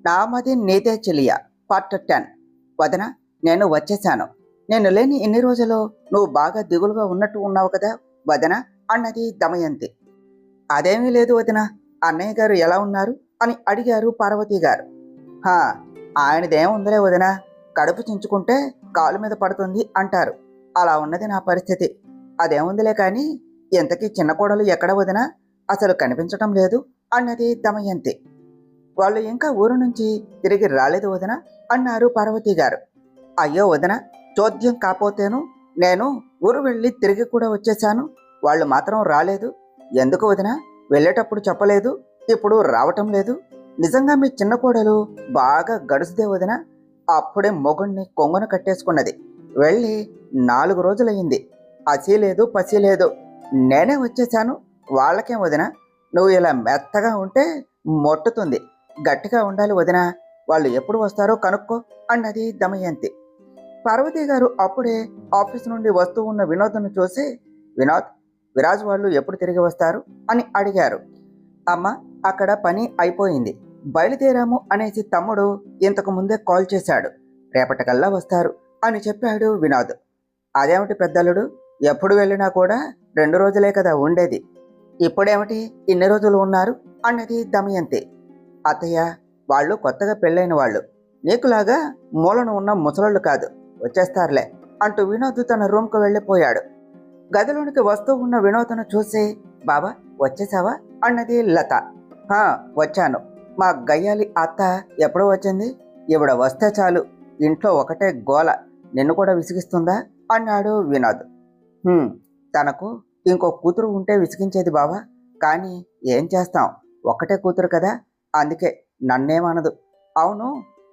నామది నీదే చెలియా పార్ట్ 10. వదన, నేను వచ్చేశాను. నేను లేని ఇన్ని రోజులు నువ్వు బాగా దిగులుగా ఉన్నట్టు ఉన్నావు కదా వదన అన్నది దమయంతి. అదేమీ లేదు వదిన, అన్నయ్య గారు ఎలా ఉన్నారు అని అడిగారు పార్వతీ గారు. హా, ఆయనదేముందిలే వదిన, కడుపు చించుకుంటే కాలు మీద పడుతుంది అంటారు. అలా ఉన్నది నా పరిస్థితి. అదేముందిలే కానీ ఇంతకీ చిన్న కోడలు ఎక్కడ వదిన, అసలు కనిపించటం లేదు అన్నది దమయంతి. వాళ్ళు ఇంకా ఊరు నుంచి తిరిగి రాలేదు వదిన అన్నారు పార్వతీ గారు. అయ్యో వదిన, చోద్యం కాపోతేను నేను ఊరు వెళ్ళి తిరిగి కూడా వచ్చేశాను, వాళ్ళు మాత్రం రాలేదు. ఎందుకు వదిన, వెళ్ళేటప్పుడు చెప్పలేదు, ఇప్పుడు రావటం లేదు? నిజంగా మీ చిన్న కోడలు బాగా గడుసుదే వదిన. అప్పుడే మొగుణ్ణి కొంగున కట్టేసుకున్నది. వెళ్ళి 4 రోజులయ్యింది. అసీ లేదు పసి లేదు. నేనే వచ్చేశాను. వాళ్ళకేం వదిన, నువ్వు ఇలా మెత్తగా ఉంటే మొట్టుతుంది. గట్టిగా ఉండాలి వదిన. వాళ్ళు ఎప్పుడు వస్తారో కనుక్కో అన్నది దమయంతి. పార్వతీ గారు అప్పుడే ఆఫీస్ నుండి వస్తూ ఉన్న వినోద్ను చూసి, వినోద్, విరాజ్ వాళ్ళు ఎప్పుడు తిరిగి వస్తారు అని అడిగారు. అమ్మ, అక్కడ పని అయిపోయింది, బయలుదేరాము అనేసి తమ్ముడు ఇంతకు ముందే కాల్ చేశాడు. రేపటికల్లా వస్తారు అని చెప్పాడు వినోద్. అదేమిటి పెద్దలుడు, ఎప్పుడు వెళ్ళినా కూడా 2 రోజులే కదా ఉండేది, ఇప్పుడేమిటి ఇన్ని రోజులు ఉన్నారు అన్నది దమయంతి. అత్తయ్య, వాళ్ళు కొత్తగా పెళ్ళైన వాళ్ళు, నీకులాగా మూలను ఉన్న ముసలోళ్ళు కాదు, వచ్చేస్తారులే అంటూ వినోద్ తన రూమ్కు వెళ్ళిపోయాడు. గదిలోనికి వస్తూ ఉన్న వినోద్ను చూసి, బాబా వచ్చేసావా అన్నది లత. హా, వచ్చాను. మా గయ్యాలి అత్త ఎప్పుడు వచ్చింది? ఇవిడ వస్తే చాలు ఇంట్లో ఒకటే గోల, నిన్ను కూడా విసిగిస్తుందా అన్నాడు వినోద్. తనకు ఇంకో కూతురు ఉంటే విసిగించేది బావా, కానీ ఏం చేస్తాం, ఒక్కటే కూతురు కదా, అందుకే నన్నేమనదు. అవును,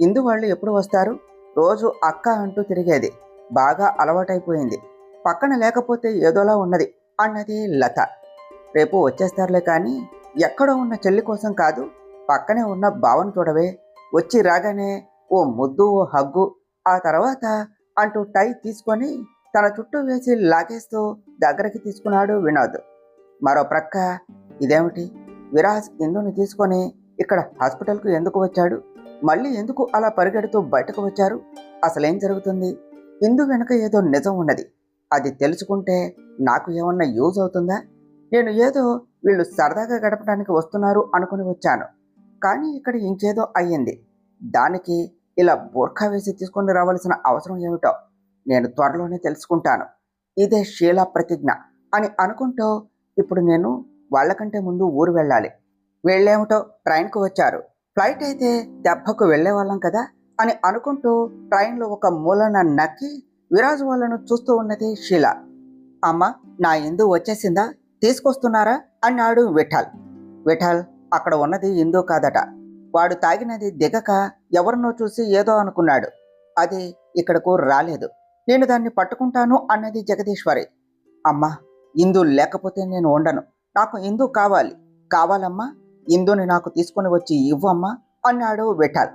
ఇందు వాళ్ళు ఎప్పుడు వస్తారు? రోజు అక్క అంటూ తిరిగేది, బాగా అలవాటైపోయింది, పక్కన లేకపోతే ఏదోలా ఉన్నది అన్నది లత. రేపు వచ్చేస్తారులే, కానీ ఎక్కడో ఉన్న చెల్లి కోసం కాదు, పక్కనే ఉన్న బావను చూడవే, వచ్చి రాగానే ఓ ముద్దు ఓ హగ్గు, ఆ తర్వాత అంటూ టై తీసుకొని తన చుట్టూ వేసి లాగేస్తూ దగ్గరికి తీసుకున్నాడు వినోద్. మరో ప్రక్క, ఇదేమిటి, విరాజ్ ఇందుని తీసుకొని ఇక్కడ హాస్పిటల్కు ఎందుకు వచ్చాడు? మళ్ళీ ఎందుకు అలా పరిగెడుతూ బయటకు వచ్చారు? అసలేం జరుగుతుంది? ఇందు వెనుక ఏదో నిజం ఉన్నది, అది తెలుసుకుంటే నాకు ఏమన్నా యూజ్ అవుతుందా? నేను ఏదో వీళ్ళు సరదాగా గడపడానికి వస్తున్నారు అనుకుని వచ్చాను, కానీ ఇక్కడ ఇంకేదో అయ్యింది. దానికి ఇలా బూర్ఖా వేసి తీసుకొని రావాల్సిన అవసరం ఏమిటో నేను త్వరలోనే తెలుసుకుంటాను. ఇదే షీలా ప్రతిజ్ఞ అని అనుకుంటూ ఇప్పుడు నేను వాళ్ళకంటే ముందు ఊరు వెళ్ళాలి. వీళ్ళేమిటో ట్రైన్కు వచ్చారు, ఫ్లైట్ అయితే దెబ్బకు వెళ్ళేవాళ్ళం కదా అని అనుకుంటూ ట్రైన్లో ఒక మూలన నక్కి విరాజు వాళ్ళను చూస్తూ ఉన్నది షీలా. అమ్మ, నా ఇందు వచ్చేసిందా, తీసుకొస్తున్నారా అన్నాడు విఠల్. విఠల్, అక్కడ ఉన్నది ఇందు కాదట, వాడు తాగినది దిగక ఎవరినో చూసి ఏదో అనుకున్నాడు, అది ఇక్కడకు రాలేదు, నేను దాన్ని పట్టుకుంటాను అన్నది జగదీశ్వరి. అమ్మా, ఇందు లేకపోతే నేను ఉండను, నాకు ఇందు కావాలి. కావాలమ్మా, ఇందుని నాకు తీసుకుని వచ్చి ఇవ్వమ్మా అన్నాడు విఠల్.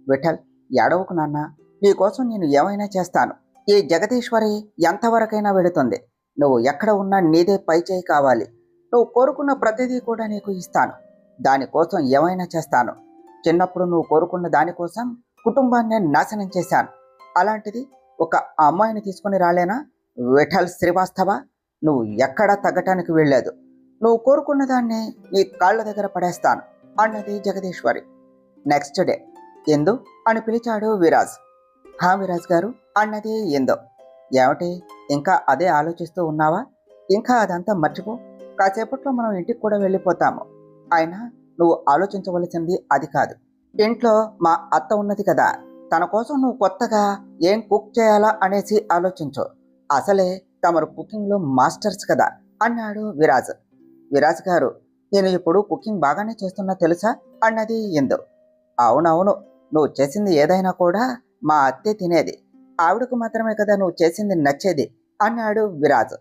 విఠల్, ఏడవకు నాన్న, నీకోసం నేను ఏమైనా చేస్తాను. ఈ జగదీశ్వరి ఎంతవరకైనా వెళుతుంది. నువ్వు ఎక్కడ ఉన్నా నీదే పై చేయి కావాలి. నువ్వు కోరుకున్న ప్రతిదీ కూడా నీకు ఇస్తాను, దానికోసం ఏమైనా చేస్తాను. చిన్నప్పుడు నువ్వు కోరుకున్న దానికోసం కుటుంబాన్ని నాశనం చేశాను, అలాంటిది ఒక అమ్మాయిని తీసుకుని రాలేనా? విఠల్ శ్రీవాస్తవ, నువ్వు ఎక్కడా తగ్గటానికి వెళ్ళలేదు. నువ్వు కోరుకున్న దాన్ని నీ కాళ్ళ దగ్గర పడేస్తాను అన్నది జగదీశ్వరి. నెక్స్ట్ డే, ఎందు అని పిలిచాడు విరాజ్. హా విరాజ్ గారు అన్నది ఎందో. ఏమిటి, ఇంకా అదే ఆలోచిస్తూ ఉన్నావా? ఇంకా అదంతా మర్చిపో, కాసేపట్లో మనం ఇంటికి కూడా వెళ్ళిపోతాము. అయినా నువ్వు ఆలోచించవలసింది అది కాదు. ఇంట్లో మా అత్త ఉన్నది కదా, తన కోసం నువ్వు కొత్తగా ఏం కుక్ చేయాలా అనేసి ఆలోచించు. అసలే తమరు కుకింగ్లో మాస్టర్స్ కదా అన్నాడు విరాజ్. విరాజ్ గారు, నేను ఇప్పుడు కుకింగ్ బాగానే చేస్తున్నా తెలుసా అన్నది ఎందు. అవునవును, నువ్వు చేసింది ఏదైనా కూడా మా అత్తే తినేది, ఆవిడకు మాత్రమే కదా నువ్వు చేసింది నచ్చేది అన్నాడు విరాజ్.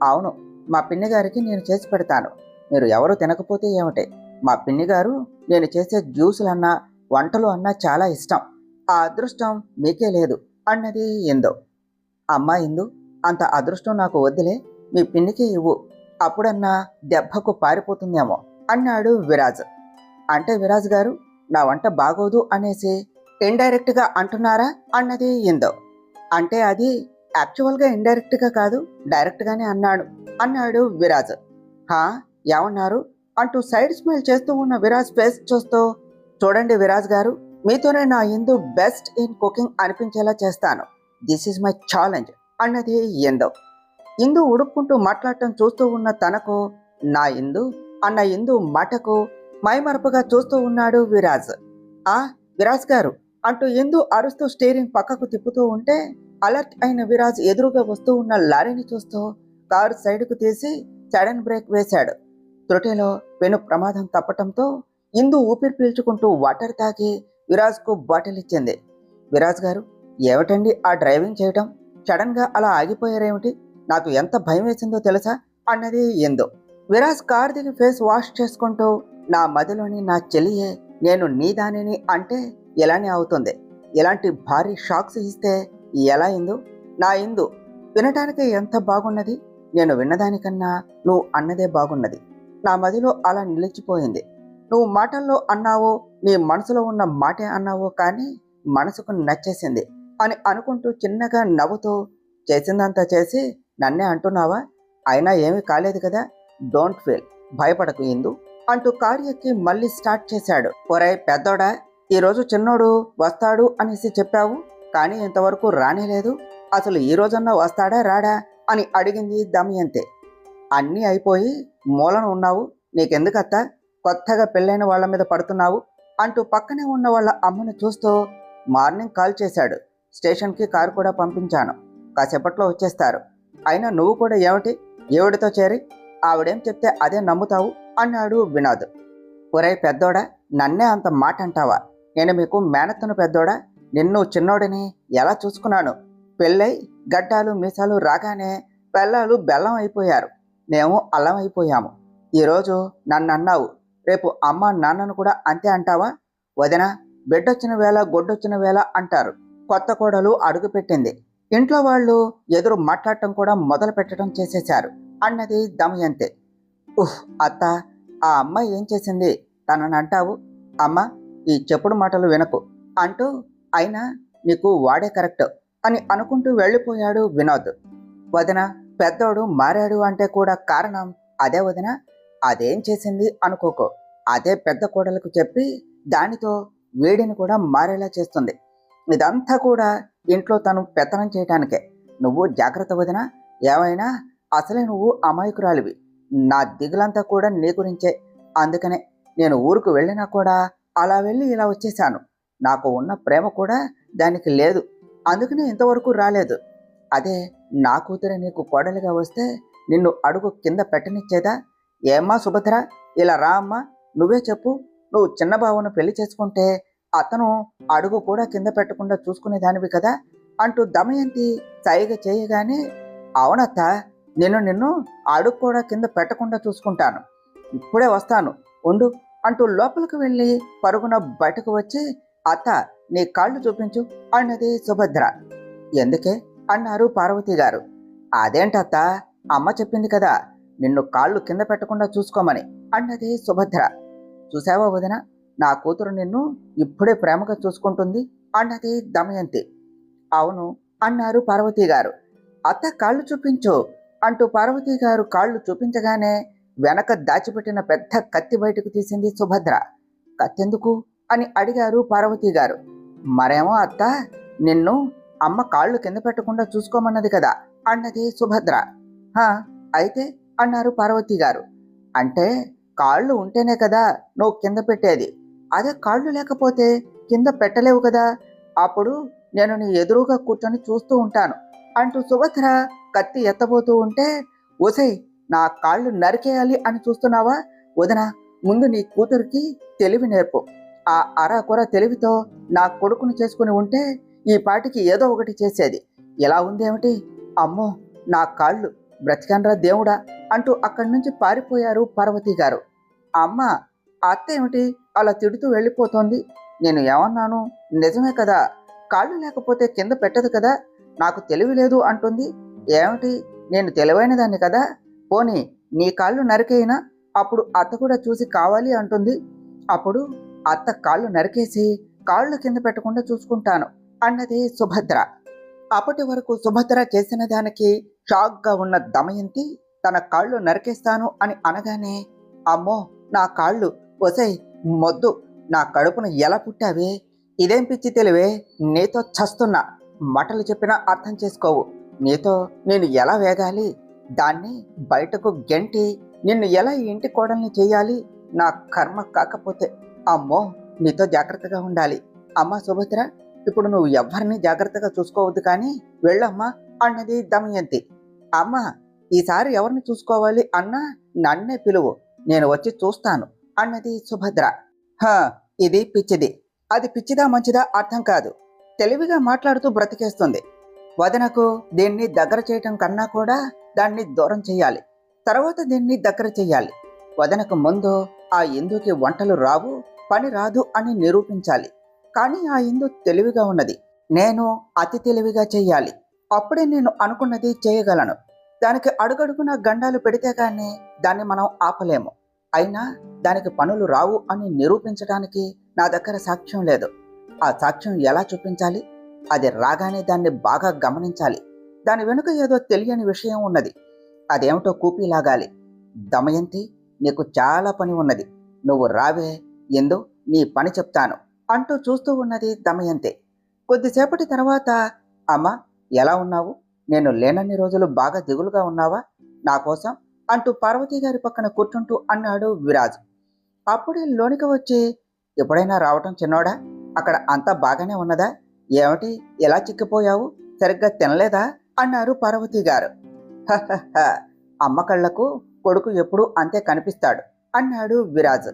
అవును, మా పిన్ని గారికి నేను చేసి పెడతాను, మీరు ఎవరు తినకపోతే ఏమిటి, మా పిన్ని గారు నేను చేసే జ్యూసులన్నా వంటలు అన్నా చాలా ఇష్టం, ఆ అదృష్టం మీకే లేదు అన్నది ఎందు. అమ్మా ఇందు, అంత అదృష్టం నాకు వద్దులే, మీ పిన్నికే ఇవ్వు, అప్పుడన్నా దెబ్బకు పారిపోతుందేమో అన్నాడు విరాజ్. అంటే విరాజ్ గారు, నా వంట బాగోదు అనేసి ఇండైరెక్ట్గా అంటున్నారా అన్నది ఇందు. అంటే అది యాక్చువల్గా ఇండైరెక్ట్గా కాదు, డైరెక్ట్గానే అన్నాడు విరాజ్. హా, ఏమన్నారు అంటూ సైడ్ స్మైల్ చేస్తూ ఉన్న విరాజ్ ఫేస్ చూస్తూ, చూడండి విరాజ్ గారు, మీతోనే నా ఇందు బెస్ట్ ఇన్ కుకింగ్ అనిపించేలా చేస్తాను. దిస్ ఈజ్ మై ఛాలెంజ్ అన్నది ఇందు. ఇందు ఉడుక్కుంటూ మాట్లాడటం చూస్తూ ఉన్న తనకు, నా ఇందు అన్న ఇందు మాటకు మైమరపుగా చూస్తూ ఉన్నాడు విరాజ్. ఆ విరాజ్ గారు అంటూ ఇందు అరుస్తూ స్టీరింగ్ పక్కకు తిప్పుతూ ఉంటే, అలర్ట్ అయిన విరాజ్ ఎదురుగా వస్తూ ఉన్న లారీని చూస్తూ కారు సైడ్కు తీసి సడన్ బ్రేక్ వేశాడు. త్రుటిలో పెను ప్రమాదం తప్పటంతో ఇందు ఊపిరి పీల్చుకుంటూ వాటర్ తాగి విరాజ్కు బాటిల్ ఇచ్చింది. విరాజ్ గారు, ఏమిటండి ఆ డ్రైవింగ్ చేయటం? సడన్గా అలా ఆగిపోయారేమిటి? నాకు ఎంత భయం వేసిందో తెలుసా అన్నది ఇందు. విరాజ్ కార్ దిగి ఫేస్ వాష్ చేసుకుంటూ, నా మదిలోని నా చెల్లియే నేను నీ దానిని అంటే ఇలానే అవుతుంది. ఇలాంటి భారీ షాక్స్ ఇస్తే ఎలా ఇందు? నా ఇందు వినటానికి ఎంత బాగున్నది. నేను విన్నదానికన్నా నువ్వు అన్నదే బాగున్నది. నా మదిలో అలా నిలిచిపోయింది. నువ్వు మాటల్లో అన్నావో, నీ మనసులో ఉన్న మాటే అన్నావో కానీ మనసుకు నచ్చేసింది అని అనుకుంటూ చిన్నగా నవ్వుతూ, చేసిందంతా చేసి నన్నే అంటున్నావా? అయినా ఏమీ కాలేదు కదా, డోంట్ ఫీల్, భయపడకు ఇందు అంటూ కారు ఎక్కి మళ్ళీ స్టార్ట్ చేశాడు. ఒరేయ్ పెద్దోడా, ఈరోజు చిన్నోడు వస్తాడు అనేసి చెప్పావు, కానీ ఇంతవరకు రానేలేదు. అసలు ఈ రోజన్నా వస్తాడా రాడా అని అడిగింది దమయంతి. అన్నీ అయిపోయి మూలన ఉన్నావు, నీకెందుకత్తా కొత్తగా పెళ్ళైన వాళ్ళ మీద పడుతున్నావు అంటూ పక్కనే ఉన్న వాళ్ళ అమ్మను చూస్తూ, మార్నింగ్ కాల్ చేశాడు, స్టేషన్కి కారు కూడా పంపించాను, కాసేపట్లో వచ్చేస్తారు. అయినా నువ్వు కూడా ఏమిటి ఏవిడితో చేరి ఆవిడేం చెప్తే అదే నమ్ముతావు అన్నాడు వినోద్. ఒరేయ్ పెద్దోడా, నన్నే అంత మాట అంటావా? నేను మీకు మేనత్తను పెద్దోడా, నిన్ను చిన్నోడిని ఎలా చూసుకున్నాను. పెళ్ళై గడ్డాలు మీసాలు రాగానే పెళ్ళాలు బెల్లం అయిపోయారు, మేము అల్లం అయిపోయాము. ఈరోజు నన్ను అన్నావు, రేపు అమ్మ నాన్నను కూడా అంతే అంటావా? వదిన, బిడ్డొచ్చిన వేళ గొడ్డొచ్చిన వేళ అంటారు. కొత్త కోడలు అడుగు పెట్టింది, ఇంట్లో వాళ్ళు ఎదురు మాట్లాడటం కూడా మొదలు పెట్టడం చేసేశారు అన్నది దమయంతి. అత్త, ఆ అమ్మాయి ఏం చేసింది తనని అంటావు? అమ్మ, ఈ చెప్పుడు మాటలు వినకు అంటూ, అయినా నీకు వాడే కరెక్ట్ అని అనుకుంటూ వెళ్ళిపోయాడు వినోద్. వదిన, పెద్దోడు మారాడు అంటే కూడా కారణం అదే వదిన. అదేం చేసింది అనుకోకో, అదే పెద్ద కోడలకు చెప్పి దానితో వేడిని కూడా మారేలా చేస్తుంది. ఇదంతా కూడా ఇంట్లో తను పెత్తనం చేయటానికే. నువ్వు జాగ్రత్త వదిన, ఏమైనా అసలే నువ్వు అమాయకురాలివి. నా దిగులంతా కూడా నీ గురించే. అందుకనే నేను ఊరుకు వెళ్ళినా కూడా అలా వెళ్ళి ఇలా వచ్చేసాను. నాకు ఉన్న ప్రేమ కూడా దానికి లేదు, అందుకనే ఇంతవరకు రాలేదు. అదే నా కూతురే నీకు కోడలిగా వస్తే నిన్ను అడుగు కింద పెట్టనిచ్చేదా? ఏమ్మా సుభద్ర, ఇలా రా అమ్మా, నువ్వే చెప్పు. నువ్వు చిన్న బావను పెళ్లి చేసుకుంటే అతను అడుగు కూడా కింద పెట్టకుండా చూసుకునేదానివి కదా అంటూ దమయంతి సైగ చేయగానే, అవునత్త, నిన్ను అడుగు కూడా కింద పెట్టకుండా చూసుకుంటాను, ఇప్పుడే వస్తాను ఉండు అంటూ లోపలికి వెళ్ళి పరుగున బయటకు వచ్చి, అత్త నీ కాళ్ళు చూపించు అన్నది సుభద్ర. ఎందుకే అన్నారు పార్వతి గారు. అదేంటత్త, అమ్మ చెప్పింది కదా నిన్ను కాళ్ళు కింద పెట్టకుండా చూసుకోమని అన్నది సుభద్ర. చూసావా వదిన, నా కూతురు నిన్ను ఇప్పుడే ప్రేమగా చూసుకుంటుంది అన్నది దమయంతి. అవును అన్నారు పార్వతి గారు. అత్త కాళ్ళు చూపించు అంటూ పార్వతి గారు కాళ్ళు చూపించగానే వెనక దాచిపెట్టిన పెద్ద కత్తి బయటకు తీసింది సుభద్ర. కత్తెందుకు అని అడిగారు పార్వతి గారు. మరేమో అత్త, నిన్ను అమ్మ కాళ్ళు కింద పెట్టకుండా చూసుకోమన్నది కదా అన్నది సుభద్ర. అయితే అన్నారు పార్వతి గారు. అంటే కాళ్ళు ఉంటేనే కదా నువ్వు కింద పెట్టేది, అదే కాళ్ళు లేకపోతే కింద పెట్టలేవు కదా, అప్పుడు నేను నీ ఎదురుగా కూర్చొని చూస్తూ ఉంటాను అంటూ సుభద్ర కత్తి ఎత్తబోతూ ఉంటే, ఒసై, నా కాళ్ళు నరికేయాలి అని చూస్తున్నావా వదిన? ముందు నీ కూతురికి తెలివి నేర్పు. ఆ అరాకొర తెలివితో నా కొడుకుని చేసుకుని ఉంటే ఈ పాటికి ఏదో ఒకటి చేసేది. ఎలా ఉందేమిటి? అమ్మో, నా కాళ్ళు, బ్రతికన్రా దేవుడా అంటూ అక్కడి నుంచి పారిపోయారు పార్వతి గారు. అమ్మ, అత్త ఏమిటి అలా తిడుతూ వెళ్ళిపోతోంది? నేను ఏమన్నాను? నిజమే కదా, కాళ్ళు లేకపోతే కింద పెట్టదు కదా, నాకు తెలివి లేదు అంటుంది. ఏమిటి, నేను తెలివైన దాన్ని కదా, పోనీ నీ కాళ్ళు నరికేయినా అప్పుడు అత్త కూడా చూసి కావాలి అంటుంది. అప్పుడు అత్త కాళ్ళు నరికేసి కాళ్ళు కింద పెట్టకుండా చూసుకుంటాను అన్నది సుభద్ర. అప్పటి వరకు సుభద్ర చేసిన దానికి షాక్గా ఉన్న దమయంతి తన కాళ్ళు నరికేస్తాను అని అనగానే, అమ్మో నా కాళ్ళు, ఒసేయ్ మొద్దు, నా కడుపును ఎలా పుట్టావే, ఇదేం పిచ్చి తెలివే, నీతో చస్తున్నా, మాటలు చెప్పినా అర్థం చేసుకోవు, నీతో నేను ఎలా వేగాలి, దాన్ని బయటకు గెంటి నిన్ను ఎలా ఈ ఇంటి కోడల్ని చేయాలి, నా కర్మ కాకపోతే, అమ్మో నీతో జాగ్రత్తగా ఉండాలి. అమ్మా సుభద్ర, ఇప్పుడు నువ్వు ఎవ్వరిని జాగ్రత్తగా చూసుకోవద్దు కానీ వెళ్ళమ్మా అన్నది దమయంతి. అమ్మా ఈసారి ఎవరిని చూసుకోవాలి అన్నా నన్నే పిలువు, నేను వచ్చి చూస్తాను అన్నది సుభద్ర. హా, ఇది పిచ్చిది, అది పిచ్చిదా మంచిదా అర్థం కాదు, తెలివిగా మాట్లాడుతూ బ్రతికేస్తుంది. వదనకు దీన్ని దగ్గర చేయటం కన్నా కూడా దాన్ని దూరం చేయాలి, తర్వాత దీన్ని దగ్గర చెయ్యాలి. వదనకు ముందు ఆ ఇందుకి వంటలు రావు, పని రాదు అని నిరూపించాలి. కానీ ఆ ఇందు తెలివిగా ఉన్నది, నేను అతి తెలివిగా చెయ్యాలి, అప్పుడే నేను అనుకున్నది చేయగలను. దానికి అడుగడుగున గండాలు పెడితే కానీ దాన్ని మనం ఆపలేము. అయినా దానికి పనులు రావు అని నిరూపించడానికి నా దగ్గర సాక్ష్యం లేదు. ఆ సాక్ష్యం ఎలా చూపించాలి? అది రాగానే దాన్ని బాగా గమనించాలి. దాని వెనుక ఏదో తెలియని విషయం ఉన్నది, అదేమిటో కూపి లాగాలి. దమయంతి, నీకు చాలా పని ఉన్నది, నువ్వు రావే, ఎందు నీ పని చెప్తాను అంటూ చూస్తూ ఉన్నది దమయంతి. కొద్దిసేపటి తర్వాత, అమ్మా ఎలా ఉన్నావు, నేను లేనన్ని రోజులు బాగా దిగులుగా ఉన్నావా నా కోసం అంటూ పార్వతీ గారి పక్కన కూర్చుంటూ అన్నాడు విరాజ్. అప్పుడే లోనికి వచ్చి, ఎప్పుడైనా రావటం చిన్నోడా, అక్కడ అంతా బాగానే ఉన్నదా, ఏమిటి ఎలా చిక్కిపోయావు, సరిగ్గా తినలేదా అన్నారు పార్వతీ గారు. హహ, అమ్మ కళ్ళకు కొడుకు ఎప్పుడూ అంతే కనిపిస్తాడు అన్నాడు విరాజ్.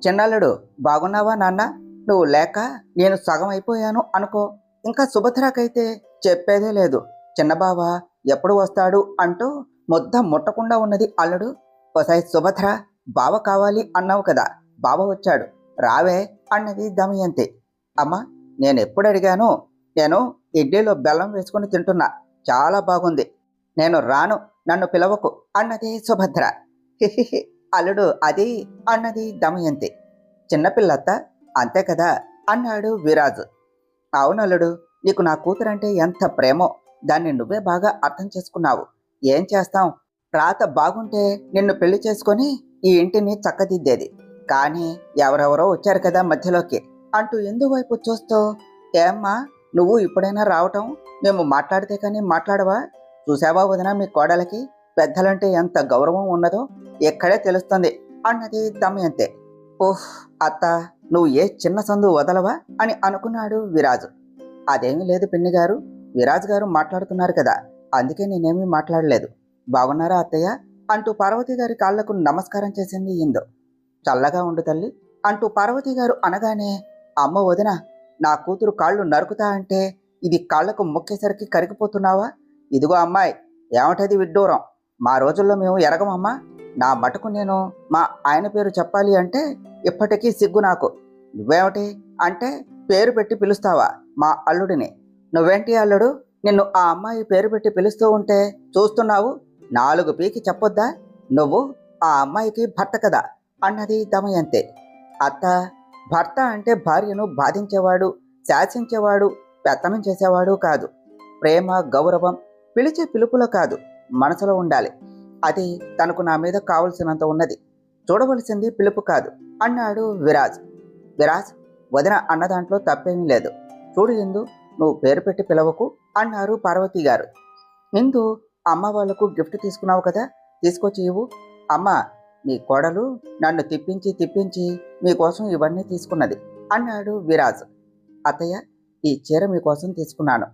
చిన్నల్లుడు బాగున్నావా నాన్న, నువ్వు లేక నేను సగం అయిపోయాను అనుకో, ఇంకా సుభద్రకైతే చెప్పేదే లేదు, చిన్నబావ ఎప్పుడు వస్తాడు అంటూ ముద్ద ముట్టకుండా ఉన్నది అల్లుడు. ఒకసారి సుభద్ర, బావ కావాలి అన్నావు కదా, బావ వచ్చాడు, రావే అన్నది దమయంతి. అమ్మ నేను ఎప్పుడు అడిగాను, నేను ఇడ్లీలో బెల్లం వేసుకుని తింటున్నా, చాలా బాగుంది, నేను రాను, నన్ను పిలవకు అన్నది సుభద్ర. హిహిహి అల్లుడు అది అన్నది దమయంతి. చిన్నపిల్లత్త అంతే కదా అన్నాడు విరాజు. అవునల్లుడు, నీకు నా కూతురంటే ఎంత ప్రేమో, దాన్ని నువ్వే బాగా అర్థం చేసుకున్నావు. ఏం చేస్తాం, రాత బాగుంటే నిన్ను పెళ్లి చేసుకొని ఈ ఇంటిని చక్కదిద్దేది, కానీ ఎవరెవరో వచ్చారు కదా మధ్యలోకి అంటూ ఇందువైపు చూస్తూ, ఏమ్మా నువ్వు ఇప్పుడైనా రావటం, మేము మాట్లాడితే కానీ మాట్లాడవా, చూసావా వదినా మీ కోడలకి పెద్దలంటే ఎంత గౌరవం ఉన్నదో ఎక్కడే తెలుస్తుంది అన్నది దమయంతి. ఓహ్ అత్త, నువ్వు ఏ చిన్న సందు వదలవా అని అనుకున్నాడు విరాజు. అదేమీ లేదు పిన్ని గారు, విరాజ్ గారు మాట్లాడుతున్నారు కదా, అందుకే నేనేమీ మాట్లాడలేదు. బాగున్నారా అత్తయ్య అంటూ పార్వతీ గారి కాళ్లకు నమస్కారం చేసింది ఇందు. చల్లగా ఉండు తల్లి అంటూ పార్వతీ గారు అనగానే, అమ్మ వదిన, నా కూతురు కాళ్ళు నరుకుతా అంటే ఇది కాళ్లకు మొక్కేసరికి కరిగిపోతున్నావా, ఇదిగో అమ్మాయి, ఏమిటది విడ్డూరం, మా రోజుల్లో మేము ఎరగమమ్మా, నా మటుకు నేను మా ఆయన పేరు చెప్పాలి అంటే ఇప్పటికీ సిగ్గు నాకు. నువ్వేమిటి అంటే పేరు పెట్టి పిలుస్తావా మా అల్లుడిని, నువ్వేంటి అల్లుడు, నిన్ను ఆ అమ్మాయి పేరు పెట్టి పిలుస్తూ ఉంటే చూస్తున్నావు, 4 పీకి చెప్పొద్దా, నువ్వు ఆ అమ్మాయికి భర్త కదా అన్నది దమయంతి. అత్త, భర్త అంటే భార్యను బాధించేవాడు, శాసించేవాడు, పెత్తనం చేసేవాడు కాదు, ప్రేమ గౌరవం పిలిచే పిలుపులో కాదు, మనసులో ఉండాలి. అది తనకు నా మీద కావలసినంత ఉన్నది, చూడవలసింది పిలుపు కాదు అన్నాడు విరాజ్. విరాజ్, వదిన అన్న దాంట్లో తప్పేమీ లేదు, చూడు ఇందు, నువ్వు పేరు పెట్టి పిలవకు అన్నారు పార్వతీ గారు. ఇందు, అమ్మ వాళ్లకు గిఫ్ట్ తీసుకున్నావు కదా, తీసుకొచ్చి ఇవ్వు. అమ్మ, మీ కోడలు నన్ను తిప్పించి తిప్పించి మీకోసం ఇవన్నీ తీసుకున్నది అన్నాడు విరాజ్. అత్తయ్య, ఈ చీర మీకోసం తీసుకున్నాను,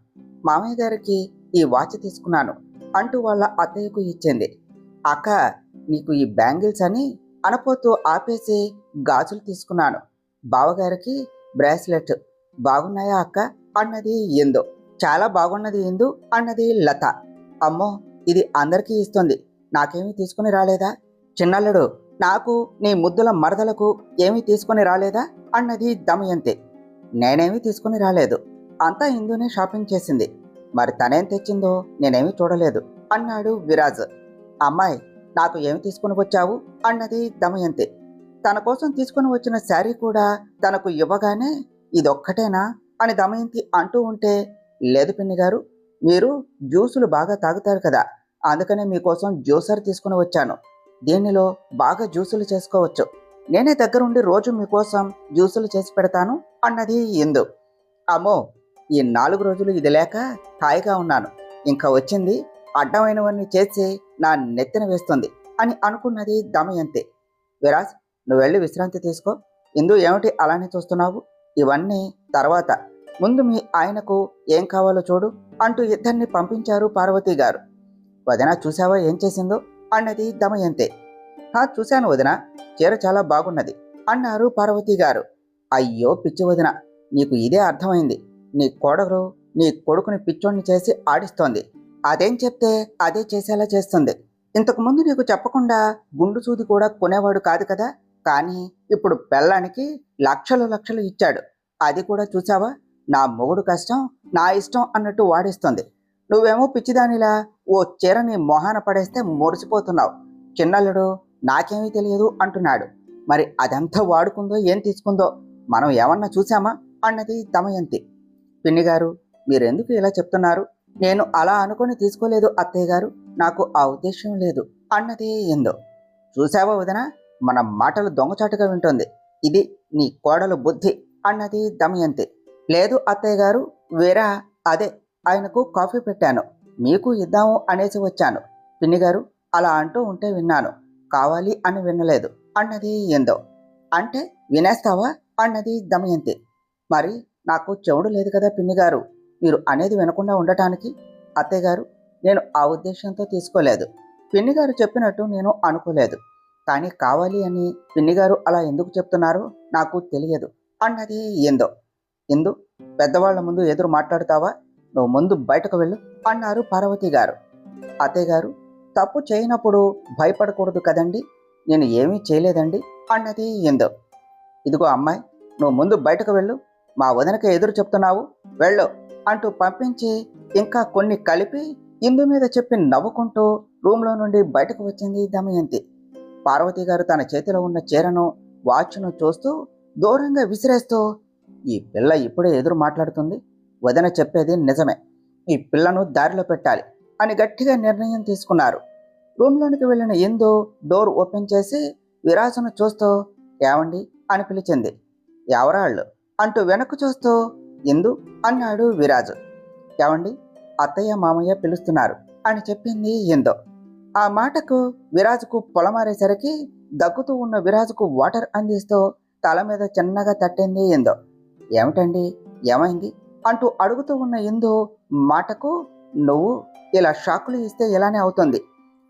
మామయ్య గారికి ఈ వాచ్ తీసుకున్నాను అంటూ వాళ్ళ అత్తయ్యకు ఇచ్చింది. అక్క, నీకు ఈ బ్యాంగిల్స్ అని అనపోతూ ఆపేసి గాజులు తీసుకున్నాను, బావగారికి బ్రాస్లెట్, బాగున్నాయా అక్క అన్నది ఇందు. చాలా బాగున్నది ఇందు అన్నది లత. అమ్మో, ఇది అందరికీ ఇస్తుంది, నాకేమీ తీసుకుని రాలేదా, చిన్నల్లుడు నాకు నీ ముద్దుల మరదలకు ఏమీ తీసుకుని రాలేదా అన్నది దమయంతి. నేనేమీ తీసుకుని రాలేదు, అంతా ఇందునే షాపింగ్ చేసింది, మరి తనేం తెచ్చిందో నేనేమీ చూడలేదు అన్నాడు విరాజ్. అమ్మాయి, నాకు ఏమి తీసుకుని వచ్చావు అన్నది దమయంతి. తన కోసం తీసుకుని వచ్చిన శారీ కూడా తనకు ఇవ్వగానే ఇదొక్కటేనా అని దమయంతి అంటూ ఉంటే, లేదు పిన్ని గారు, మీరు జ్యూసులు బాగా తాగుతారు కదా, అందుకనే మీకోసం జ్యూసర్ తీసుకుని వచ్చాను. దీనిలో బాగా జ్యూసులు చేసుకోవచ్చు. నేనే దగ్గరుండి రోజు మీకోసం జ్యూసులు చేసి పెడతాను అన్నది ఇందు. అమ్మో, ఈ 4 రోజులు ఇది లేక హాయిగా ఉన్నాను. ఇంకా వచ్చింది అడ్డమైనవన్నీ చేసి నా నెత్తిన వేస్తుంది అని అనుకున్నది దమయంతి. విరాజ్, నువ్వు వెళ్ళి విశ్రాంతి తీసుకో. ఇందు ఏమిటి అలానే చూస్తున్నావు? ఇవన్నీ తర్వాత, ముందు మీ ఆయనకు ఏం కావాలో చూడు అంటూ ఇద్దరిని పంపించారు పార్వతి గారు. వదిన చూసావా ఏం చేసిందో అన్నది దమయంతి. చూశాను వదిన, చీర చాలా బాగున్నది అన్నారు పార్వతి గారు. అయ్యో పిచ్చి వదిన, నీకు ఇదే అర్థమైంది. నీ కోడలు నీ కొడుకుని పిచ్చోణ్ణి చేసి ఆడిస్తోంది. అదేం చెప్తే అదే చేసేలా చేస్తుంది. ఇంతకుముందు నీకు చెప్పకుండా గుండు సూది కూడా కొనేవాడు కాదు కదా, కానీ ఇప్పుడు పెళ్ళానికి లక్షలు లక్షలు ఇచ్చాడు. అది కూడా చూసావా, నా మొగుడు కష్టం నా ఇష్టం అన్నట్టు వాడేస్తుంది. నువ్వేమో పిచ్చిదానిలా ఓ చీరని మొహాన పడేస్తే మురిసిపోతున్నావు. చిన్నల్లుడు నాకేమీ తెలియదు అంటున్నాడు. మరి అదంతా వాడుకుందో ఏం తీసుకుందో మనం ఏమన్నా చూసామా అన్నది దమయంతి. పిన్నిగారు, మీరెందుకు ఇలా చెప్తున్నారు? నేను అలా అనుకొని తీసుకోలేదు అత్తయ్య గారు, నాకు ఆ ఉద్దేశం లేదు అన్నది ఇందు. చూసావా వదిన, మన మాటలు దొంగచాటుగా వింటోంది. ఇది నీ కోడలు బుద్ధి అన్నది దమయంతి. లేదు అత్తయ్య గారు, వేరా అదే ఆయనకు కాఫీ పెట్టాను, మీకు ఇద్దాము అనేసి వచ్చాను. పిన్నిగారు అలా అంటూ ఉంటే విన్నాను, కావాలి అని వినలేదు అన్నది ఇందు. అంటే వినేస్తావా అన్నది దమయంతి. మరి నాకు చెవుడు లేదు కదా పిన్నిగారు, మీరు అనేది వినకుండా ఉండటానికి. అత్తయ్య గారు, నేను ఆ ఉద్దేశంతో తీసుకోలేదు. పిన్నిగారు చెప్పినట్టు నేను అనుకోలేదు. కానీ కావాలి అని పిన్నిగారు అలా ఎందుకు చెప్తున్నారో నాకు తెలియదు అన్నది ఇందు. ఇందు, పెద్దవాళ్ల ముందు ఎదురు మాట్లాడుతావా? నువ్వు ముందు బయటకు వెళ్ళు అన్నారు పార్వతి గారు. అత్తయ్య గారు, తప్పు చేయనప్పుడు భయపడకూడదు కదండి, నేను ఏమీ చేయలేదండి అన్నది ఇందు. ఇదిగో అమ్మాయి, నువ్వు ముందు బయటకు వెళ్ళు, మా వదినకి ఎదురు చెప్తున్నావు, వెళ్ళు అంటూ పంపించి ఇంకా కొన్ని కలిపి ఇందు మీద చెప్పి నవ్వుకుంటూ రూమ్లో నుండి బయటకు వచ్చింది దమయంతి. పార్వతి గారు తన చేతిలో ఉన్న చీరను వాచ్ను చూస్తూ దూరంగా విసిరేస్తూ, ఈ పిల్ల ఇప్పుడే ఎదురు మాట్లాడుతుంది, వదిన చెప్పేది నిజమే, ఈ పిల్లను దారిలో పెట్టాలి అని గట్టిగా నిర్ణయం తీసుకున్నారు. రూమ్లోనికి వెళ్ళిన ఇందు డోర్ ఓపెన్ చేసి విరాజును చూస్తూ, ఏమండి అని పిలిచింది. ఎవరాళ్ళు అంటూ వెనక్కు చూస్తూ, ఇందు అన్నాడు విరాజు. ఏమండి, అత్తయ్య మామయ్య పిలుస్తున్నారు అని చెప్పింది ఇందు. ఆ మాటకు విరాజుకు పొలమారేసరికి దగ్గుతూ ఉన్న విరాజుకు వాటర్ అందిస్తూ తల మీద చిన్నగా తట్టింది ఇందు. ఏమిటండి, ఏమైంది అంటూ అడుగుతూ ఉన్న ఇందు మాటకు, నువ్వు ఇలా షాకులు ఇస్తే ఇలానే అవుతుంది,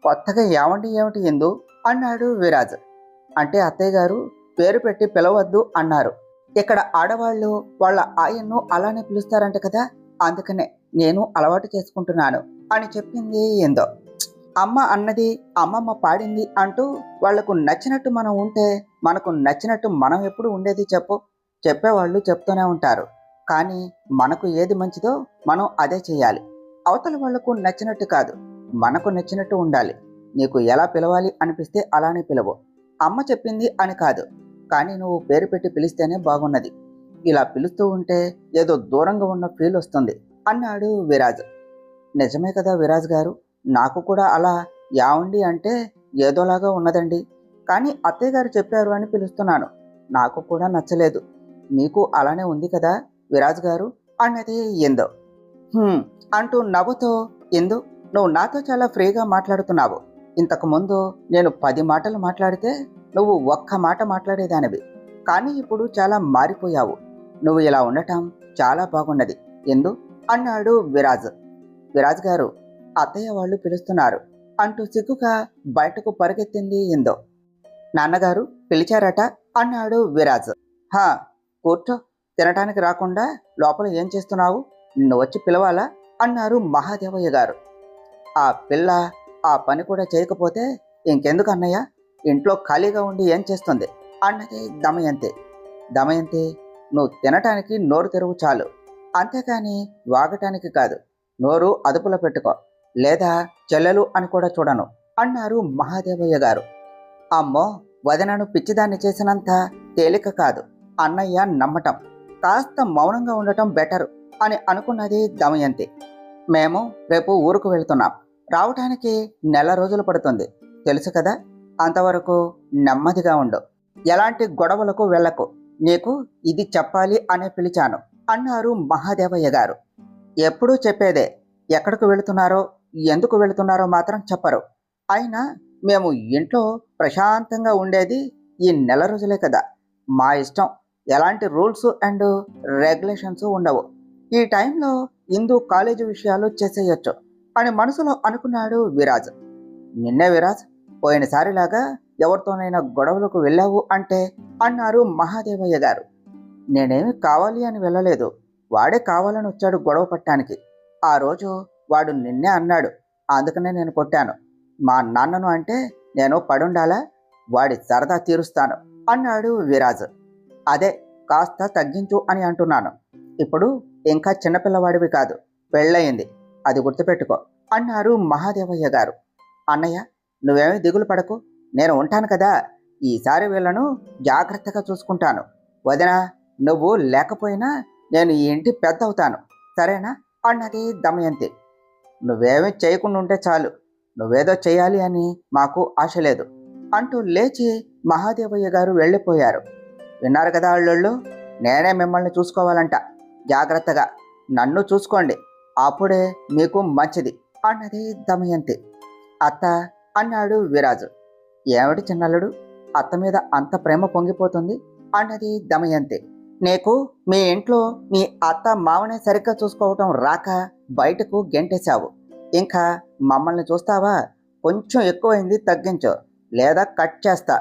కొత్తగా ఏమండి ఏమిటి ఇందు అన్నాడు విరాజ్. అంటే అత్తయ్య గారు పేరు పెట్టి పిలవద్దు అన్నారు. ఇక్కడ ఆడవాళ్ళు వాళ్ళ ఆయన్ను అలానే పిలుస్తారంట కదా, అందుకనే నేను అలవాటు చేసుకుంటున్నాను అని చెప్పింది ఇందు. అమ్మ అన్నది అమ్మమ్మ పాడింది అంటూ వాళ్లకు నచ్చినట్టు మనం ఉంటే మనకు నచ్చినట్టు మనం ఎప్పుడు ఉండేది చెప్పు? చెప్పేవాళ్ళు చెప్తూనే ఉంటారు, కానీ మనకు ఏది మంచిదో మనం అదే చేయాలి. అవతల వాళ్లకు నచ్చినట్టు కాదు, మనకు నచ్చినట్టు ఉండాలి. నీకు ఎలా పిలవాలి అనిపిస్తే అలానే పిలవు. అమ్మ చెప్పింది అని కాదు, కానీ నువ్వు పేరు పెట్టి పిలిస్తేనే బాగున్నది. ఇలా పిలుస్తూ ఉంటే ఏదో దూరంగా ఉన్న ఫీల్ వస్తుంది అన్నాడు విరాజ్. నిజమే కదా విరాజ్ గారు, నాకు కూడా అలా యావండి అంటే ఏదోలాగా ఉన్నదండి, కానీ అత్తయ్య గారు చెప్పారు అని పిలుస్తున్నాను. నాకు కూడా నచ్చలేదు. మీకు అలానే ఉంది కదా విరాజ్ గారు అన్నది ఇందు. అంటూ నవ్వుతూ, ఇందు, నువ్వు నాతో చాలా ఫ్రీగా మాట్లాడుతున్నావు. ఇంతకు ముందు నేను 10 మాటలు మాట్లాడితే నువ్వు ఒక్క మాట మాట్లాడేదానివి, కానీ ఇప్పుడు చాలా మారిపోయావు. నువ్వు ఇలా ఉండటం చాలా బాగున్నది ఇందు అన్నాడు విరాజ్. విరాజ్ గారు, అత్తయ్య వాళ్ళు పిలుస్తున్నారు అంటూ సిగ్గుగా బయటకు పరిగెత్తింది ఇందు. నాన్నగారు పిలిచారట అన్నాడు విరాజ్. కూర్చో, తినటానికి రాకుండా లోపల ఏం చేస్తున్నావు? నిన్ను వచ్చి పిలవాలా అన్నారు మహాదేవయ్య గారు. ఆ పిల్ల ఆ పని కూడా చేయకపోతే ఇంకెందుకు అన్నయ్య, ఇంట్లో ఖాళీగా ఉండి ఏం చేస్తుంది అన్నది దమయంతి. దమయంతి, నువ్వు తినటానికి నోరు తెరువు చాలు, అంతేకాని వాగటానికి కాదు. నోరు అదుపులో పెట్టుకో, లేదా చెల్లెలు అని కూడా చూడను అన్నారు మహాదేవయ్య గారు. అమ్మో, వదనను పిచ్చిదాన్ని చేసినంత తేలిక కాదు అన్నయ్య నమ్మటం. కాస్త మౌనంగా ఉండటం బెటరు అని అనుకున్నది దమయంతి. మేము రేపు ఊరుకు వెళ్తున్నాం. రావటానికి నెల రోజులు పడుతుంది, తెలుసు కదా. అంతవరకు నెమ్మదిగా ఉండు. ఎలాంటి గొడవలకు వెళ్ళకు. నీకు ఇది చెప్పాలి అనే పిలిచాను అన్నారు మహాదేవయ్య గారు. ఎప్పుడూ చెప్పేదే, ఎక్కడికి వెళుతున్నారో ఎందుకు వెళుతున్నారో మాత్రం చెప్పరు. అయినా మేము ఇంట్లో ప్రశాంతంగా ఉండేది ఈ నెల రోజులే కదా. మా ఇష్టం, ఎలాంటి రూల్స్ అండ్ రెగ్యులేషన్స్ ఉండవు. ఈ టైంలో ఇందు కాలేజీ విషయాలు చేసేయచ్చు అని మనసులో అనుకున్నాడు విరాజ్. నిన్నే విరాజ్, పోయినసారిలాగా ఎవరితోనైనా గొడవలకు వెళ్ళావు అంటే అన్నారు మహాదేవయ్య గారు. నేనేమి కావాలి అని వెళ్ళలేదు, వాడే కావాలని వచ్చాడు గొడవ పట్టడానికి. ఆ రోజు వాడు నిన్నే అన్నాడు, అందుకనే నేను కొట్టాను. మా నాన్నను అంటే నేను పడుండాలా? వాడి సరదా తీరుస్తాను అన్నాడు విరాజ్. అదే కాస్త తగ్గించు అని అంటున్నాను. ఇప్పుడు ఇంకా చిన్నపిల్లవాడివి కాదు, పెళ్ళయింది, అది గుర్తుపెట్టుకో అన్నారు మహాదేవయ్య గారు. అన్నయ్య, నువ్వేమీ దిగులు పడకు, నేను ఉంటాను కదా. ఈసారి వీళ్ళను జాగ్రత్తగా చూసుకుంటాను. వదిన, నువ్వు లేకపోయినా నేను ఈ ఇంటి పెద్ద అవుతాను, సరేనా అన్నది దమయంతి. నువ్వేమీ చేయకుండా ఉంటే చాలు, నువ్వేదో చేయాలి అని మాకు ఆశ లేదు అంటూ లేచి మహాదేవయ్య గారు వెళ్ళిపోయారు. విన్నారు కదా అల్లుళ్ళు, నేనే మిమ్మల్ని చూసుకోవాలంట. జాగ్రత్తగా నన్ను చూసుకోండి, అప్పుడే మీకు మంచిది అన్నది దమయంతి. అత్త అన్నాడు విరాజు. ఏమిటి చిన్నల్లుడు, అత్త మీద అంత ప్రేమ పొంగిపోతుంది అన్నది దమయంతి. నీకు మీ ఇంట్లో మీ అత్త మావనే సరిగ్గా చూసుకోవటం రాక బయటకు గెంటేశావు. ఇంకా మమ్మల్ని చూస్తావా? కొంచెం ఎక్కువైంది, తగ్గించు లేదా కట్ చేస్తా.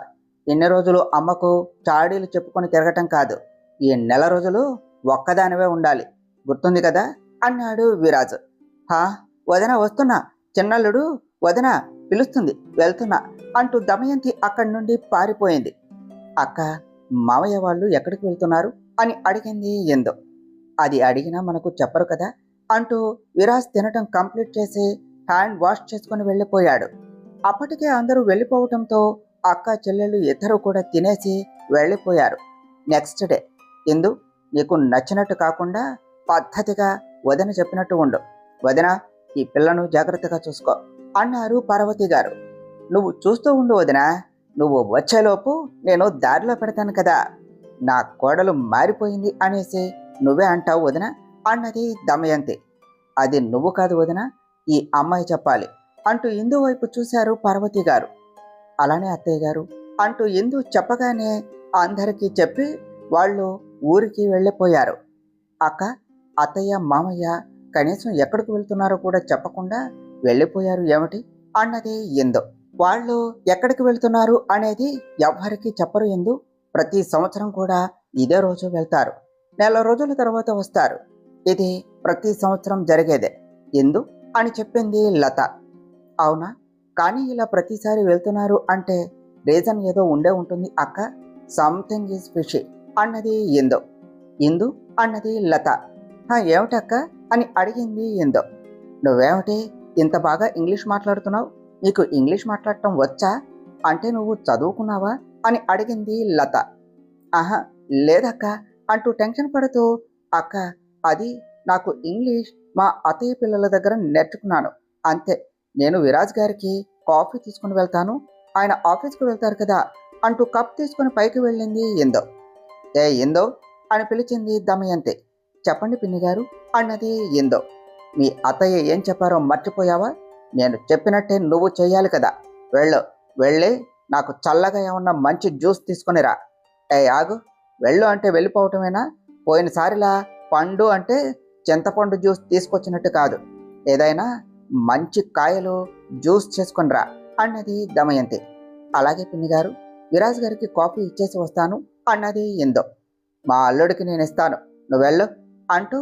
ఇన్ని రోజులు అమ్మకు చాడీలు చెప్పుకొని తిరగటం కాదు, ఈ నెల రోజులు ఒక్కదానివే ఉండాలి, గుర్తుంది కదా అన్నాడు విరాజ్. హా వదిన, వస్తున్నా. చిన్నల్లుడు, వదిన పిలుస్తుంది, వెళ్తున్నా అంటూ దమయంతి అక్కడి నుండి పారిపోయింది. అక్క, మావయ్య వాళ్ళు ఎక్కడికి వెళ్తున్నారు అని అడిగింది ఎందు. అది అడిగినా మనకు చెప్పరు కదా అంటూ విరాజ్ తినటం కంప్లీట్ చేసి హ్యాండ్ వాష్ చేసుకుని వెళ్ళిపోయాడు. అప్పటికే అందరూ వెళ్ళిపోవటంతో అక్క చెల్లెళ్ళు ఇద్దరు కూడా తినేసి వెళ్ళిపోయారు. నెక్స్ట్ డే, ఎందు నీకు నచ్చినట్టు కాకుండా పద్ధతిగా వదిన చెప్పినట్టు ఉండు. వదిన, ఈ పిల్లను జాగ్రత్తగా చూసుకో అన్నారు పార్వతి గారు. నువ్వు చూస్తూ ఉండు వదిన, నువ్వు వచ్చేలోపు నేను దారిలో పెడతాను కదా. నా కోడలు మారిపోయింది అనేసి నువ్వే అంటావు వదిన అన్నది దమయంతి. అది నువ్వు కాదు వదిన, ఈ అమ్మాయి చెప్పాలి అంటూ ఇందు వైపు చూశారు పార్వతి గారు. అలానే అత్తయ్య గారు అంటూ ఇందు చెప్పగానే అందరికీ చెప్పి వాళ్ళు ఊరికి వెళ్ళిపోయారు. అక్క, అత్తయ్య, మామయ్య కనీసం ఎక్కడికి వెళ్తున్నారో కూడా చెప్పకుండా వెళ్ళిపోయారు ఏమిటి అన్నది ఇందు. వాళ్ళు ఎక్కడికి వెళ్తున్నారు అనేది ఎవ్వరికీ చెప్పరు ఎందు. ప్రతి సంవత్సరం కూడా ఇదే రోజు వెళ్తారు, నెల రోజుల తర్వాత వస్తారు. ఇది ప్రతి సంవత్సరం జరిగేదే ఎందు అని చెప్పింది లత. అవునా, కానీ ఇలా ప్రతిసారి వెళ్తున్నారు అంటే రీజన్ ఏదో ఉండే ఉంటుంది అక్క. సంథింగ్ ఈజ్ ఫిషీ అన్నది ఎందు. ఇందు అన్నది లత. ఏమిటక్క అని అడిగింది ఎందు. నువ్వేమిటి ఇంత బాగా ఇంగ్లీష్ మాట్లాడుతున్నావు? నీకు ఇంగ్లీష్ మాట్లాడటం వచ్చా? అంటే నువ్వు చదువుకున్నావా అని అడిగింది లత. ఆహా లేదక్క అంటూ టెన్షన్ పడుతూ, అక్క అది నాకు ఇంగ్లీష్ మా అత్తయ్య పిల్లల దగ్గర నేర్చుకున్నాను అంతే. నేను విరాజ్ గారికి కాఫీ తీసుకుని వెళ్తాను, ఆయన ఆఫీస్కి వెళ్తారు కదా అంటూ కప్ తీసుకుని పైకి వెళ్ళింది ఎందో. ఏ ఎందో అని పిలిచింది దమయంతి. చెప్పండి పిన్ని గారు అన్నది ఎందో. మీ అత్తయ్య ఏం చెప్పారో మర్చిపోయావా? నేను చెప్పినట్టే నువ్వు చెయ్యాలి కదా. వెళ్ళి నాకు చల్లగా ఏమన్నా మంచి జ్యూస్ తీసుకునిరా. ఆగు, వెళ్ళు అంటే వెళ్ళిపోవటమేనా? పోయినసారిలా పండు అంటే చింతపండు జ్యూస్ తీసుకొచ్చినట్టు కాదు, ఏదైనా మంచి కాయలు జ్యూస్ చేసుకునిరా అన్నది దమయంతి. అలాగే పిన్ని గారు, విరాజ్ గారికి కాఫీ ఇచ్చేసి వస్తాను అన్నది ఎందో. మా అల్లుడికి నేను ఇస్తాను, నువ్వెళ్ళు అంటూ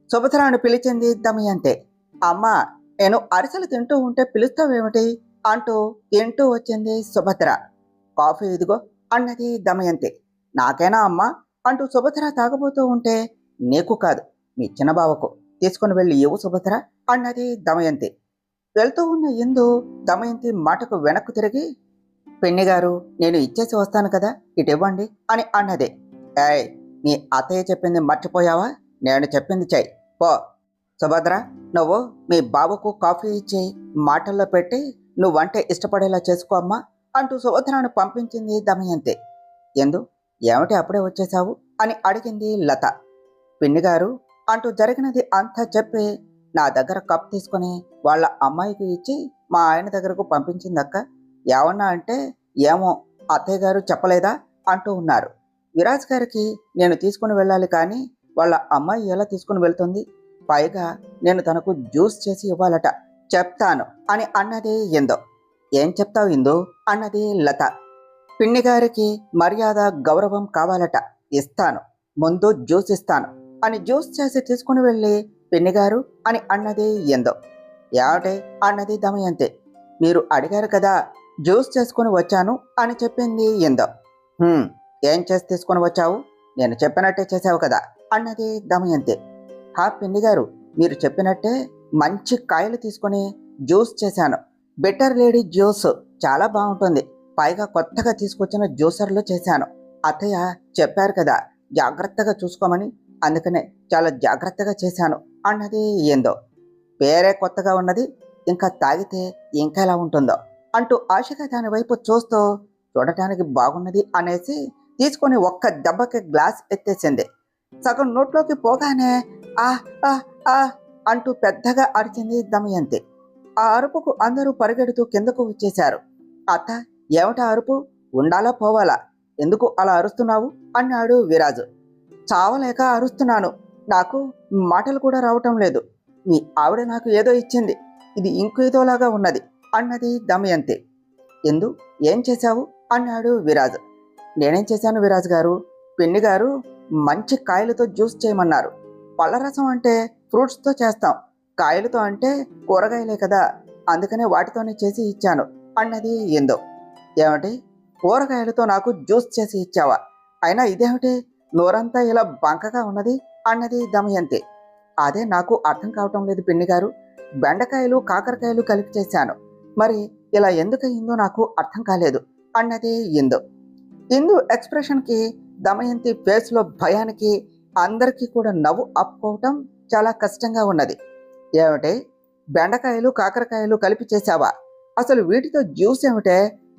సుభద్రను పిలిచింది దమయంతి. అమ్మా, నేను అరిసెలు తింటూ ఉంటే పిలుస్తావేమిటి అంటూ తింటూ వచ్చింది సుభద్ర. కాఫీ ఇదిగో అన్నది దమయంతి. నాకేనా అమ్మా అంటూ సుభద్ర తాగబోతూ ఉంటే, నీకు కాదు మీ చిన్నబావకు తీసుకుని వెళ్ళి ఇవ్వు సుభద్ర అన్నది దమయంతి. వెళ్తూ ఉన్న ఇందు దమయంతి మాటకు వెనక్కు తిరిగి, పిన్ని గారు, నేను ఇచ్చేసి వస్తాను కదా, ఇటు ఇవ్వండి అని అన్నది. ఏయ్, నీ అత్తయ్య చెప్పింది మర్చిపోయావా? నేను చెప్పింది చెయ్యి, పో. సుభద్ర, నువ్వు మీ బాబుకు కాఫీ ఇచ్చి మాటల్లో పెట్టి నువ్వంటే ఇష్టపడేలా చేసుకో అమ్మా అంటూ సుభద్రను పంపించింది దమయంతి. ఎందు, ఏమిటి అప్పుడే వచ్చేశావు అని అడిగింది లత. పిన్నిగారు అంటూ జరిగినది అంతా చెప్పి నా దగ్గర కప్ తీసుకుని వాళ్ళ అమ్మాయికి ఇచ్చి మా ఆయన దగ్గరకు పంపించిందక్క. ఏమన్నా అంటే ఏమో అత్తయ్య గారు చెప్పలేదా అంటూ ఉన్నారు. విరాజ్ గారికి నేను తీసుకుని వెళ్ళాలి, కానీ వాళ్ళ అమ్మాయి ఎలా తీసుకుని వెళ్తుంది? పైగా నేను తనకు జ్యూస్ చేసి ఇవ్వాలట. చెప్తాను అని అన్నది ఇందు. ఏం చెప్తావు ఇందు అన్నది లత. పిన్ని గారికి మర్యాద గౌరవం కావాలట. ఇస్తాను, ముందు జ్యూస్ ఇస్తాను అని జ్యూస్ చేసి తీసుకుని వెళ్ళి పిన్నిగారు అని అన్నది ఇందు. ఏమిటి అన్నది దమయంతి. మీరు అడిగారు కదా, జ్యూస్ చేసుకుని వచ్చాను అని చెప్పింది ఇందు. ఏం చేసి తీసుకుని వచ్చావు? నేను చెప్పినట్టే చేసావు కదా అన్నది దమయంతి. హా పిన్నిగారు, మీరు చెప్పినట్టే మంచి కాయలు తీసుకుని జ్యూస్ చేశాను. బెటర్ లేడీ జ్యూస్ చాలా బాగుంటుంది. పైగా కొత్తగా తీసుకొచ్చిన జ్యూసర్లో చేశాను. అత్తయ్య చెప్పారు కదా జాగ్రత్తగా చూసుకోమని, అందుకనే చాలా జాగ్రత్తగా చేశాను అన్నది ఏందో. పేరే కొత్తగా ఉన్నది, ఇంకా తాగితే ఇంకా ఎలా ఉంటుందో అంటూ ఆశగా దాని వైపు చూస్తూ చూడటానికి బాగున్నది అనేసి తీసుకొని ఒక్క దెబ్బకి గ్లాస్ ఎత్తేసింది. సగం నోట్లోకి పోగానే ఆ ఆ ఆ అంటూ పెద్దగా అరిచింది దమయంతి. ఆ అరుపుకు అందరూ పరిగెడుతూ కిందకు వచ్చేశారు. అత్త, ఏమిటా అరుపు? ఉండాలా పోవాలా? ఎందుకు అలా అరుస్తున్నావు అన్నాడు విరాజు. చావలేక అరుస్తున్నాను, నాకు మాటలు కూడా రావటం లేదు. మీ ఆవిడ నాకు ఏదో ఇచ్చింది, ఇది ఇంకేదోలాగా ఉన్నది అన్నది దమయంతి. ఎందు, ఏం చేశావు అన్నాడు విరాజు. నేనేం చేశాను విరాజు గారు? పిన్ని గారు మంచి కాయలతో జ్యూస్ చేయమన్నారు. పళ్ళరసం అంటే ఫ్రూట్స్తో చేస్తాం, కాయలతో అంటే కూరగాయలే కదా, అందుకనే వాటితోనే చేసి ఇచ్చాను అన్నది ఎందో. ఏమిటి, కూరగాయలతో నాకు జ్యూస్ చేసి ఇచ్చావా? అయినా ఇదేమిటి నోరంతా ఇలా బంకగా ఉన్నది అన్నది దమయంతి. అదే నాకు అర్థం కావటం లేదు పిన్ని గారు. బెండకాయలు కాకరకాయలు కలిపి చేశాను, మరి ఇలా ఎందుకయిందో నాకు అర్థం కాలేదు అన్నది ఇందు. ఇందు ఎక్స్ప్రెషన్కి దమయంతి ఫేస్లో భయానికి అందరికీ కూడా నవ్వు ఆపుకోవటం చాలా కష్టంగా ఉన్నది. ఏమిటే, బెండకాయలు కాకరకాయలు కలిపి చేశావా? అసలు వీటితో జ్యూస్ ఏమిటే?